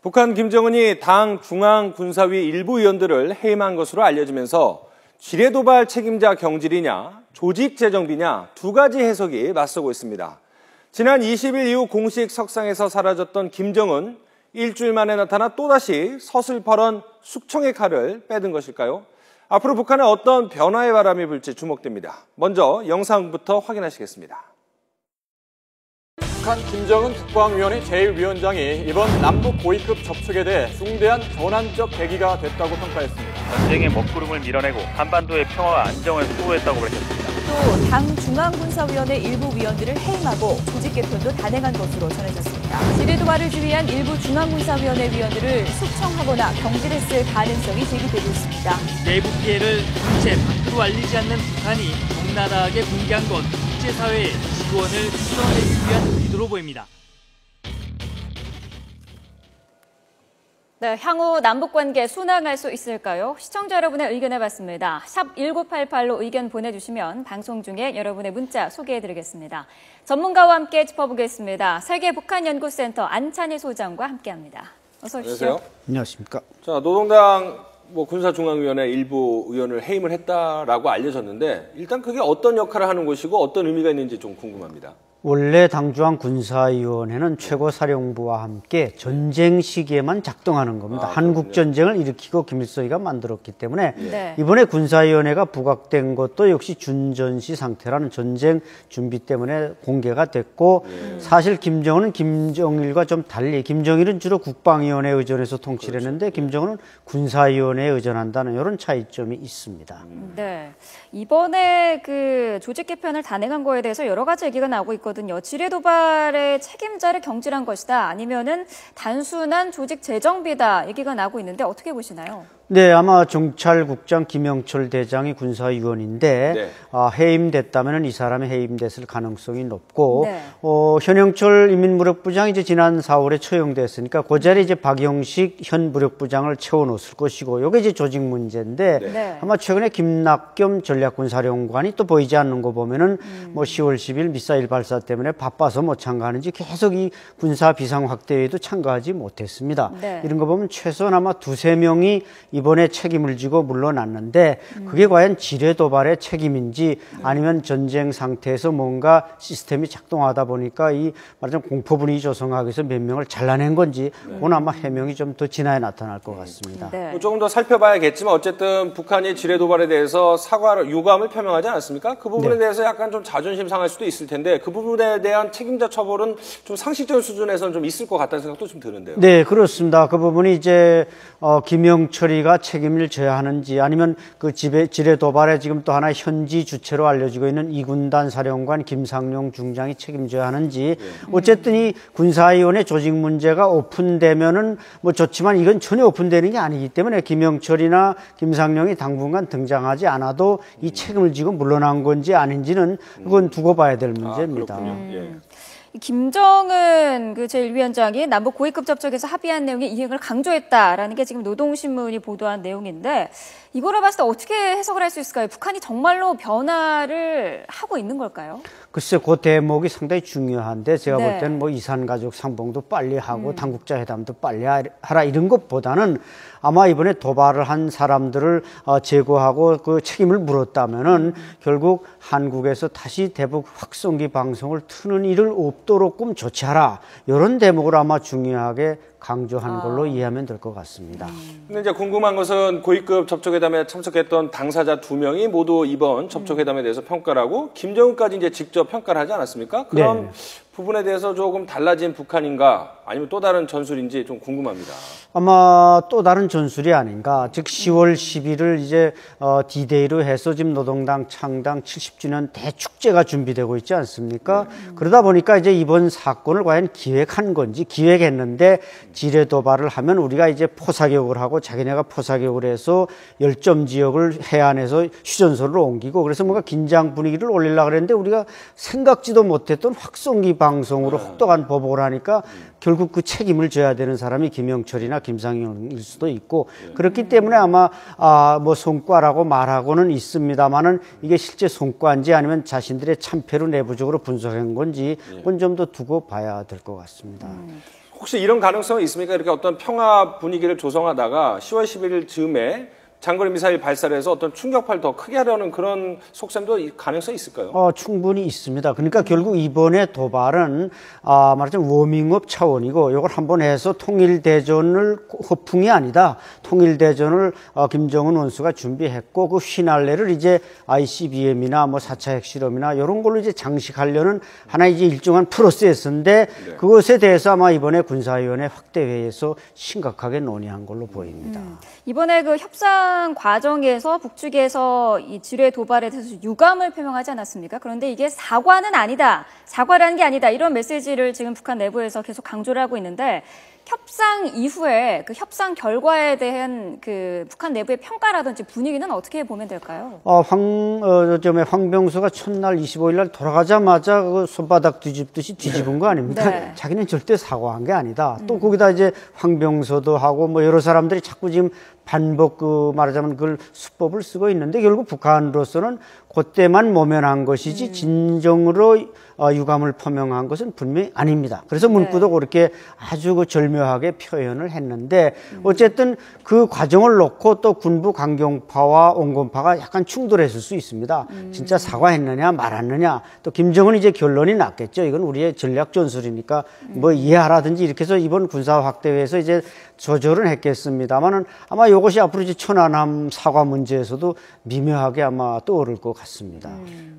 북한 김정은이 당 중앙군사위 일부 의원들을 해임한 것으로 알려지면서 지뢰도발 책임자 경질이냐, 조직재정비냐 두 가지 해석이 맞서고 있습니다. 지난 20일 이후 공식 석상에서 사라졌던 김정은, 일주일 만에 나타나 또다시 서슬퍼런 숙청의 칼을 빼든 것일까요? 앞으로 북한에 어떤 변화의 바람이 불지 주목됩니다. 먼저 영상부터 확인하시겠습니다. 북한 김정은 국방위원회 제1위원장이 이번 남북 고위급 접촉에 대해 중대한 전환적 계기가 됐다고 평가했습니다. 전쟁의 먹구름을 밀어내고 한반도의 평화와 안정을 수호했다고 밝혔습니다. 또 당 중앙군사위원회 일부 위원들을 해임하고 조직 개편도 단행한 것으로 전해졌습니다. 지뢰도발을 지휘한 일부 중앙군사위원회 위원들을 숙청하거나 경질했을 가능성이 제기되고 있습니다. 내부 피해를 국제 밖으로 알리지 않는 북한이 적나라하게 공개한 건 국제사회의 지원을 풀어내기 위한 의도로 보입니다. 네, 향후 남북관계 순항할 수 있을까요? 시청자 여러분의 의견을 받습니다. 샵 1988로 의견 보내주시면 방송 중에 여러분의 문자 소개해드리겠습니다. 전문가와 함께 짚어보겠습니다. 세계북한연구센터 안찬희 소장과 함께합니다. 어서 오십시오. 안녕하세요. 안녕하십니까. 자, 노동당 군사중앙위원회 일부 의원을 해임을 했다라고 알려졌는데 일단 그게 어떤 역할을 하는 곳이고 어떤 의미가 있는지 좀 궁금합니다. 원래 당중앙군사위원회는 최고사령부와 함께 전쟁 시기에만 작동하는 겁니다. 한국전쟁을 일으키고 김일성이가 만들었기 때문에 네. 이번에 군사위원회가 부각된 것도 역시 준전시 상태라는 전쟁 준비 때문에 공개가 됐고 사실 김정은은 김정일과 좀 달리 김정일은 주로 국방위원회에 의존해서 통치를 했는데 김정은은 군사위원회에 의존한다는 이런 차이점이 있습니다. 네, 이번에 그 조직 개편을 단행한 거에 대해서 여러 가지 얘기가 나오고 있거든요. 지뢰도발의 책임자를 경질한 것이다, 아니면은 단순한 조직 재정비다 얘기가 나오고 있는데 어떻게 보시나요? 네, 아마 정찰국장 김영철 대장이 군사위원인데 해임됐다면 이 사람이 해임됐을 가능성이 높고 네. 현영철 인민무력부장이 이제 지난 4월에 처형됐으니까 그 자리에 이제 박영식 현 무력부장을 채워놓을 것이고 이게 이제 조직 문제인데 네. 아마 최근에 김낙겸 전략군사령관이 또 보이지 않는 거 보면은 뭐 10월 10일 미사일 발사 때문에 바빠서 못 참가하는지 계속 이 군사 비상 확대회에도 참가하지 못했습니다. 네. 이런 거 보면 최소한 아마 두세 명이 이번에 책임을 지고 물러났는데 그게 과연 지뢰도발의 책임인지 아니면 전쟁 상태에서 뭔가 시스템이 작동하다 보니까 이 말하자면 공포 분위기 조성하기 위해서 몇 명을 잘라낸 건지 그건 아마 해명이 좀 더 진화해 나타날 것 같습니다. 네. 조금 더 살펴봐야겠지만 어쨌든 북한이 지뢰도발에 대해서 사과를 유감을 표명하지 않았습니까? 그 부분에 대해서 약간 좀 자존심 상할 수도 있을 텐데 그 부분에 대한 책임자 처벌은 좀 상식적인 수준에서는 좀 있을 것 같다는 생각도 좀 드는데요. 네, 그렇습니다. 그 부분이 이제 김영철이가 책임을 져야 하는지 아니면 그 지뢰 도발에 지금 또 하나 현지 주체로 알려지고 있는 2군단 사령관 김상용 중장이 책임져야 하는지 어쨌든 이 군사위원회 조직 문제가 오픈되면은 뭐 좋지만 이건 전혀 오픈되는 게 아니기 때문에 김영철이나 김상용이 당분간 등장하지 않아도 이 책임을 지고 물러난 건지 아닌지는 그건 두고 봐야 될 문제입니다. 김정은 그 제1위원장이 남북 고위급 접촉에서 합의한 내용의 이행을 강조했다라는 게 지금 노동신문이 보도한 내용인데 이거를 봤을 때 어떻게 해석을 할 수 있을까요? 북한이 정말로 변화를 하고 있는 걸까요? 글쎄, 그 대목이 상당히 중요한데 제가 네. 볼 때는 뭐 이산가족 상봉도 빨리 하고 당국자 회담도 빨리 하라 이런 것보다는 아마 이번에 도발을 한 사람들을 제거하고 그 책임을 물었다면은 결국 한국에서 다시 대북 확성기 방송을 트는 일을 없도록 좀 조치하라 이런 대목을 아마 중요하게 강조한 걸로 이해하면 될 것 같습니다. 근데 이제 궁금한 것은 고위급 접촉회담에 참석했던 당사자 2명이 모두 이번 접촉회담에 대해서 평가를 하고 김정은까지 이제 직접 평가를 하지 않았습니까? 그런 부분에 대해서 조금 달라진 북한인가 아니면 또 다른 전술인지 좀 궁금합니다. 아마 또 다른 전술이 아닌가. 즉 10월 10일을 이제 D-Day로 해서 지금 노동당 창당 70주년 대축제가 준비되고 있지 않습니까? 그러다 보니까 이제 이번 사건을 과연 기획한 건지 기획했는데 지뢰 도발을 하면 우리가 이제 포사격을 하고 자기네가 포사격을 해서 열점 지역을 해안에서 휴전소로 옮기고 그래서 뭔가 긴장 분위기를 올리려고 그랬는데 우리가 생각지도 못했던 확성기 방송으로 혹독한 보복을 하니까 결국 그 책임을 져야 되는 사람이 김영철이나 김상용일 수도 있고 그렇기 때문에 아마 뭐 성과라고 말하고는 있습니다만은 이게 실제 성과인지 아니면 자신들의 참패로 내부적으로 분석한 건지 그건 좀 더 두고 봐야 될 것 같습니다. 혹시 이런 가능성은 있습니까? 이렇게 어떤 평화 분위기를 조성하다가 10월 11일 즈음에 장거리 미사일 발사를 해서 어떤 충격파를 더 크게 하려는 그런 속셈도 가능성이 있을까요? 충분히 있습니다. 그러니까 결국 이번에 도발은 말하자면 워밍업 차원이고 이걸 한번 해서 통일대전을 허풍이 아니다. 통일대전을 김정은 원수가 준비했고 그 휘날레를 이제 ICBM이나 뭐 4차 핵실험이나 이런 걸로 이제 장식하려는 하나의 이제 일정한 프로세스인데 네. 그것에 대해서 아마 이번에 군사위원회 확대회에서 심각하게 논의한 걸로 보입니다. 이번에 그 협상 과정에서 북측에서 이 지뢰 도발에 대해서 유감을 표명하지 않았습니까? 그런데 이게 사과는 아니다. 사과라는 게 아니다. 이런 메시지를 지금 북한 내부에서 계속 강조를 하고 있는데 협상 이후에 그 협상 결과에 대한 그 북한 내부의 평가라든지 분위기는 어떻게 보면 될까요? 황병수가 첫날 25일 날 돌아가자마자 그 손바닥 뒤집듯이 뒤집은 거 아닙니까? 네. 자기는 절대 사과한 게 아니다. 또 거기다 이제 황병수도 하고 뭐 여러 사람들이 자꾸 지금 반복 말하자면 그걸 수법을 쓰고 있는데 결국 북한으로서는 그때만 모면한 것이지 진정으로 유감을 표명한 것은 분명히 아닙니다. 그래서 문구도 그렇게 아주 그 절묘하게 표현을 했는데 어쨌든 그 과정을 놓고 또 군부 강경파와 온건파가 약간 충돌했을 수 있습니다. 진짜 사과했느냐 말았느냐 또 김정은 이제 결론이 났겠죠. 이건 우리의 전략 전술이니까 뭐 이해하라든지 이렇게 해서 이번 군사 확대회에서 이제 조절은 했겠습니다만은 아마 이것이 앞으로 이제 천안함 사과 문제에서도 미묘하게 아마 떠오를 것 같습니다.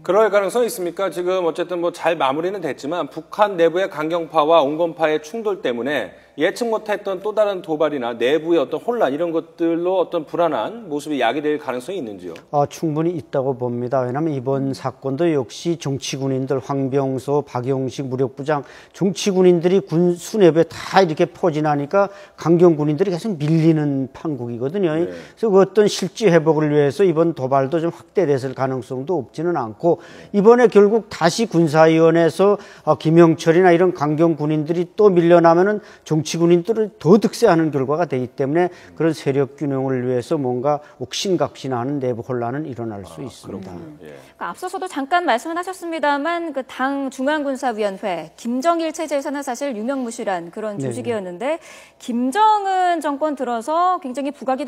그럴 가능성이 있습니까? 지금 어쨌든 뭐 잘 마무리는 됐지만 북한 내부의 강경파와 온건파의 충돌 때문에 예측 못했던 또 다른 도발이나 내부의 어떤 혼란 이런 것들로 어떤 불안한 모습이 야기될 가능성이 있는지요? 충분히 있다고 봅니다. 왜냐하면 이번 사건도 역시 정치군인들 황병소, 박용식 무력부장 정치군인들이 군 수뇌부에 다 이렇게 포진하니까 강경군인들이 계속 밀리는 판국이거든요. 네. 그래서 그 어떤 실지 회복을 위해서 이번 도발도 좀 확대됐을 가능성도 없지는 않고 이번에 결국 다시 군사위원회에서 김영철이나 이런 강경군인들이 또 밀려나면은 정치군인들을 더 득세하는 결과가 되기 때문에 그런 세력 균형을 위해서 뭔가 옥신각신하는 내부 혼란은 일어날 수 있습니다. 예. 앞서서도 잠깐 말씀을 하셨습니다만 그 당 중앙군사위원회 김정일 체제에서는 사실 유명무실한 그런 조직이었는데 김정은 정권 들어서 굉장히 부각이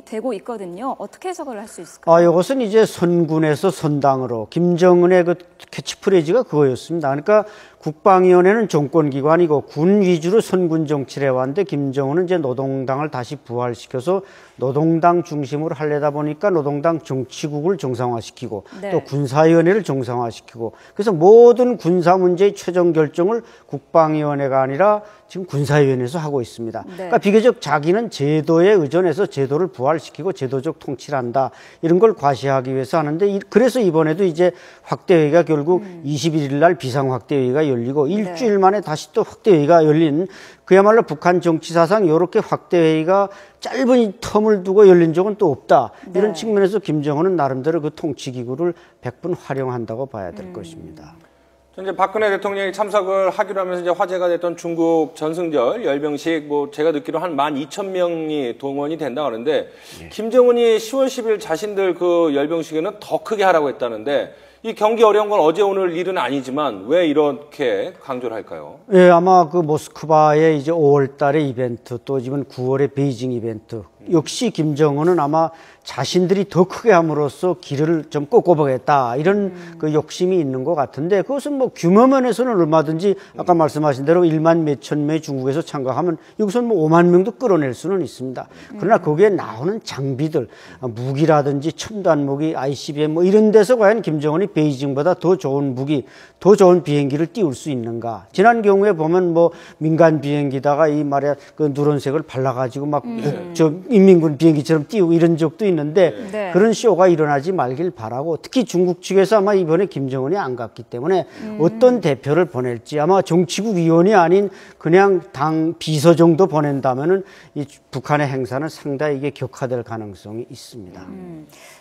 되고 있거든요. 어떻게 해석을 할 수 있을까요? 이것은 이제 선군에서 선당으로 김정은의 그 캐치프레이즈가 그거였습니다. 그러니까 국방위원회는 정권기관이고 군 위주로 선군 정치를 해왔는데 김정은은 이제 노동당을 다시 부활시켜서 노동당 중심으로 하려다 보니까 노동당 정치국을 정상화시키고 네. 또 군사위원회를 정상화시키고 그래서 모든 군사 문제의 최종 결정을 국방위원회가 아니라 지금 군사위원회에서 하고 있습니다. 네. 그러니까 비교적 자기는 제도에 의존해서 제도를 부활시키고 제도적 통치를 한다. 이런 걸 과시하기 위해서 하는데 그래서 이번에도 이제 확대회의가 결국 21일 날 비상확대회의가 열리고 일주일 만에 다시 또 확대회의가 열린 그야말로 북한 정치사상 이렇게 확대회의가 짧은 텀을 두고 열린 적은 또 없다. 이런 측면에서 김정은은 나름대로 그 통치기구를 100분 활용한다고 봐야 될 것입니다. 이제 박근혜 대통령이 참석을 하기로 하면서 이제 화제가 됐던 중국 전승절 열병식 제가 듣기로 한 12,000명이 동원이 된다고 하는데 김정은이 10월 10일 자신들 그 열병식에는 더 크게 하라고 했다는데 이 경기 어려운 건 어제 오늘 일은 아니지만 왜 이렇게 강조를 할까요? 예, 아마 그 모스크바의 이제 5월 달의 이벤트 또 이번 9월의 베이징 이벤트 역시 김정은은 아마 자신들이 더 크게 함으로써 길을 좀 꺾어보겠다 이런 그 욕심이 있는 것 같은데 그것은 뭐 규모 면에서는 얼마든지 아까 말씀하신 대로 1만 몇천 명이 중국에서 참가하면 여기서는 뭐 5만 명도 끌어낼 수는 있습니다. 그러나 거기에 나오는 장비들 무기라든지 첨단 무기 ICBM 뭐 이런 데서 과연 김정은이 베이징보다 더 좋은 무기 더 좋은 비행기를 띄울 수 있는가. 지난 경우에 보면 뭐 민간 비행기다가 이 말이야 그 누런색을 발라가지고 막 인민군 비행기처럼 띄우고 이런 적도 있는데 그런 쇼가 일어나지 말길 바라고 특히 중국 측에서 아마 이번에 김정은이 안 갔기 때문에 어떤 대표를 보낼지 아마 정치국 위원이 아닌 그냥 당 비서 정도 보낸다면은 이 북한의 행사는 상당히 이게 격화될 가능성이 있습니다.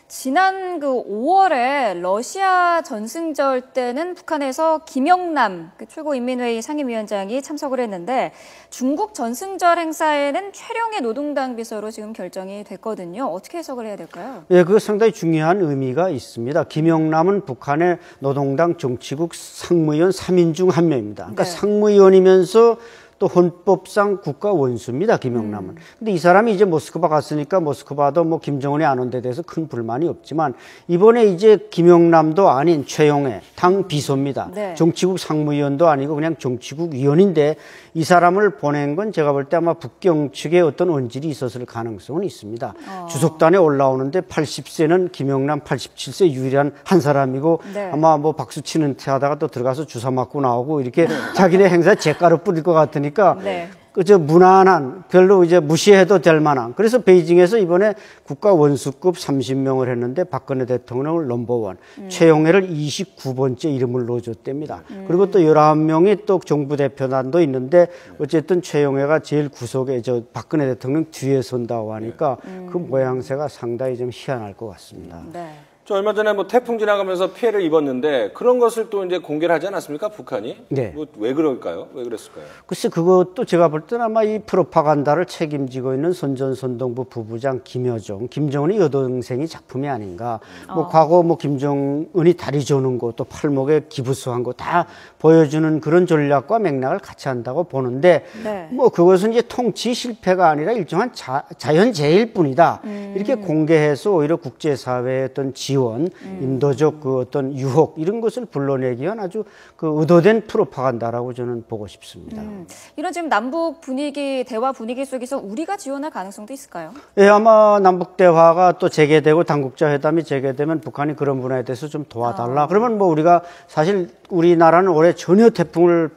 지난 그 5월에 러시아 전승절 때는 북한에서 김영남 그 최고인민회의 상임위원장이 참석을 했는데 중국 전승절 행사에는 최룡해 노동당 비서로 지금 결정이 됐거든요. 어떻게 해석을 해야 될까요? 예, 그거 상당히 중요한 의미가 있습니다. 김영남은 북한의 노동당 정치국 상무위원 3인 중 한 명입니다. 그러니까 상무위원이면서 또 헌법상 국가 원수입니다. 김영남은. 근데 이 사람이 이제 모스크바 갔으니까 모스크바도 뭐 김정은이 안 온 데 대해서 큰 불만이 없지만 이번에 이제 김영남도 아닌 최용해 당 비서입니다. 네. 정치국 상무위원도 아니고 그냥 정치국 위원인데 이 사람을 보낸 건 제가 볼 때 아마 북경 측에 어떤 언질이 있었을 가능성은 있습니다. 주석단에 올라오는데 80세는 김영남 87세 유일한 한 사람이고 네. 아마 뭐 박수 치는 태 하다가 또 들어가서 주사 맞고 나오고 이렇게 자기네 행사에 잿가루 뿌릴 것 같으니까 네. 그저 무난한 별로 이제 무시해도 될 만한 그래서 베이징에서 이번에 국가 원수급 30명을 했는데 박근혜 대통령을 넘버원 최용해를 29번째 이름을 넣어줬답니다. 그리고 또 11명이 또 정부 대표단도 있는데 어쨌든 최용해가 제일 구석에 저 박근혜 대통령 뒤에 선다고 하니까 그 모양새가 상당히 좀 희한할 것 같습니다. 네. 저 얼마 전에 뭐 태풍 지나가면서 피해를 입었는데 그런 것을 또 이제 공개를 하지 않았습니까? 북한이? 네. 뭐 왜 그럴까요? 왜 그랬을까요? 글쎄 그것도 제가 볼 때는 아마 이 프로파간다를 책임지고 있는 선전선동부 부부장 김여정, 김정은의 여동생이 작품이 아닌가. 뭐 과거 뭐 김정은이 다리 조는 거 또 팔목에 기부수한 거 다 보여주는 그런 전략과 맥락을 같이 한다고 보는데 네. 뭐 그것은 이제 통치 실패가 아니라 일정한 자연재해일 뿐이다. 이렇게 공개해서 오히려 국제사회의 어떤 지원, 인도적 그 어떤 유혹 이런 것을 불러내기 위한 아주 그 의도된 프로파간다라고 저는 보고 싶습니다. 이런 지금 남북 분위기, 대화 분위기 속에서 우리가 지원할 가능성도 있을까요? 예, 아마 남북 대화가 또 재개되고 당국자 회담이 재개되면 북한이 그런 분야에 대해서 좀 도와달라. 그러면 뭐 우리가 사실 우리나라는 올해 전혀 태풍을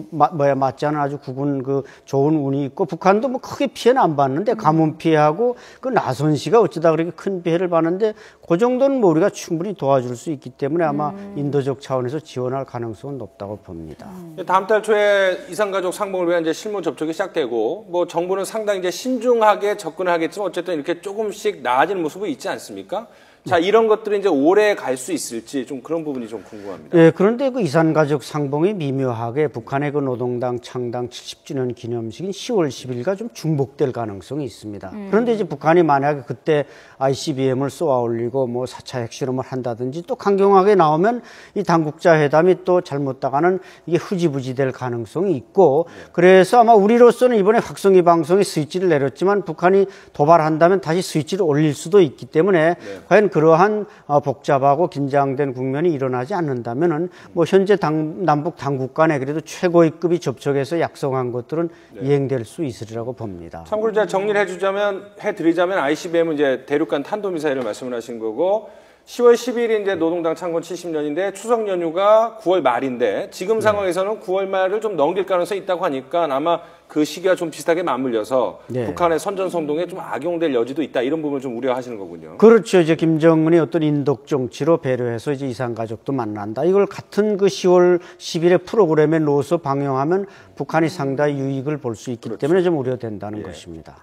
맞지 않은 아주 국운 그 좋은 운이 있고 북한도 뭐 크게 피해는 안 봤는데 가뭄 피해하고 그 나선 씨가 어쩌다 그렇게 큰 피해를 봤는데 그 정도는 뭐 우리가 충분히 도와줄 수 있기 때문에 아마 인도적 차원에서 지원할 가능성은 높다고 봅니다. 다음 달 초에 이산가족 상봉을 위한 이제 실무 접촉이 시작되고 뭐 정부는 상당히 이제 신중하게 접근하겠지만 어쨌든 이렇게 조금씩 나아지는 모습이 있지 않습니까? 자, 이런 것들이 이제 오래 갈 수 있을지 좀 그런 부분이 좀 궁금합니다. 예, 그런데 그 이산가족 상봉이 미묘하게 북한의 그 노동당 창당 70주년 기념식인 10월 10일과 좀 중복될 가능성이 있습니다. 그런데 이제 북한이 만약에 그때 ICBM을 쏘아 올리고 뭐 4차 핵실험을 한다든지 또 강경하게 나오면 이 당국자 회담이 또 잘못다가는 이게 흐지부지 될 가능성이 있고 그래서 아마 우리로서는 이번에 확성기 방송에 스위치를 내렸지만 북한이 도발한다면 다시 스위치를 올릴 수도 있기 때문에 과연 그러한 복잡하고 긴장된 국면이 일어나지 않는다면은 뭐 현재 남북 당국 간에 그래도 최고위급이 접촉해서 약속한 것들은 이행될 수 있으리라고 봅니다. 참고로 제가 정리를 해드리자면 ICBM은 이제 대륙간 탄도미사일을 말씀을 하신 거고 10월 10일이 이제 노동당 창건 70년인데 추석 연휴가 9월 말인데 지금 상황에서는 9월 말을 좀 넘길 가능성이 있다고 하니까 아마 그 시기와 좀 비슷하게 맞물려서 북한의 선전선동에 좀 악용될 여지도 있다 이런 부분을 좀 우려하시는 거군요. 그렇죠. 이제 김정은이 어떤 인덕 정치로 배려해서 이제 이산가족도 만난다. 이걸 같은 그 10월 10일의 프로그램에 넣어서 방영하면 북한이 상당히 유익을 볼 수 있기 때문에 좀 우려된다는 것입니다.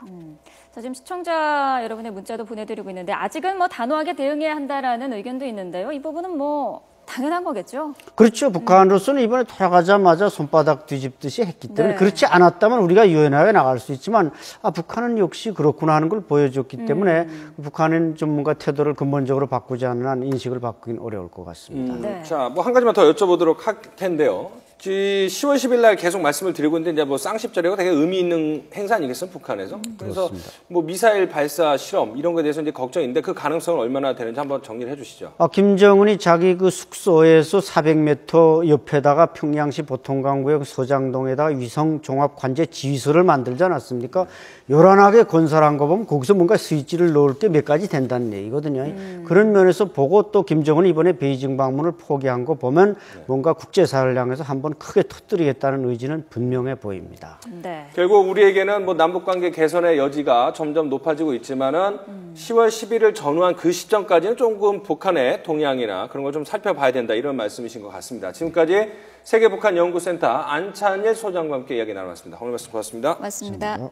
자, 지금 시청자 여러분의 문자도 보내드리고 있는데 아직은 뭐 단호하게 대응해야 한다라는 의견도 있는데요. 이 부분은 뭐 당연한 거겠죠? 그렇죠. 북한으로서는 이번에 돌아가자마자 손바닥 뒤집듯이 했기 때문에 네. 그렇지 않았다면 우리가 유연하게 나갈 수 있지만 북한은 역시 그렇구나 하는 걸 보여줬기 때문에 북한은 좀 뭔가 태도를 근본적으로 바꾸지 않는 한 인식을 바꾸긴 어려울 것 같습니다. 네. 자, 뭐 한 가지만 더 여쭤보도록 할 텐데요. 10월 10일 날 계속 말씀을 드리고 있는데 이제 뭐 쌍십자리가 되게 의미 있는 행사 아니겠습니까? 북한에서. 그래서 그렇습니다. 뭐 미사일 발사 실험 이런 거에 대해서 이제 걱정인데 그 가능성은 얼마나 되는지 한번 정리를 해 주시죠. 김정은이 자기 그 숙소에서 400m 옆에다가 평양시 보통강구역 서장동에다가 위성 종합 관제 지휘소를 만들지 않았습니까? 요란하게 건설한 거 보면 거기서 뭔가 스위치를 넣을 게 몇 가지 된다는 얘기거든요. 그런 면에서 보고 또 김정은이 이번에 베이징 방문을 포기한 거 보면 뭔가 국제사회를 향해서 한번 크게 터뜨리겠다는 의지는 분명해 보입니다. 네. 결국 우리에게는 뭐 남북관계 개선의 여지가 점점 높아지고 있지만은 10월 11일 전후한 그 시점까지는 조금 북한의 동향이나 그런 걸 좀 살펴봐야 된다 이런 말씀이신 것 같습니다. 지금까지 세계북한연구센터 안찬일 소장과 함께 이야기 나눠봤습니다. 오늘 말씀 고맙습니다. 맞습니다.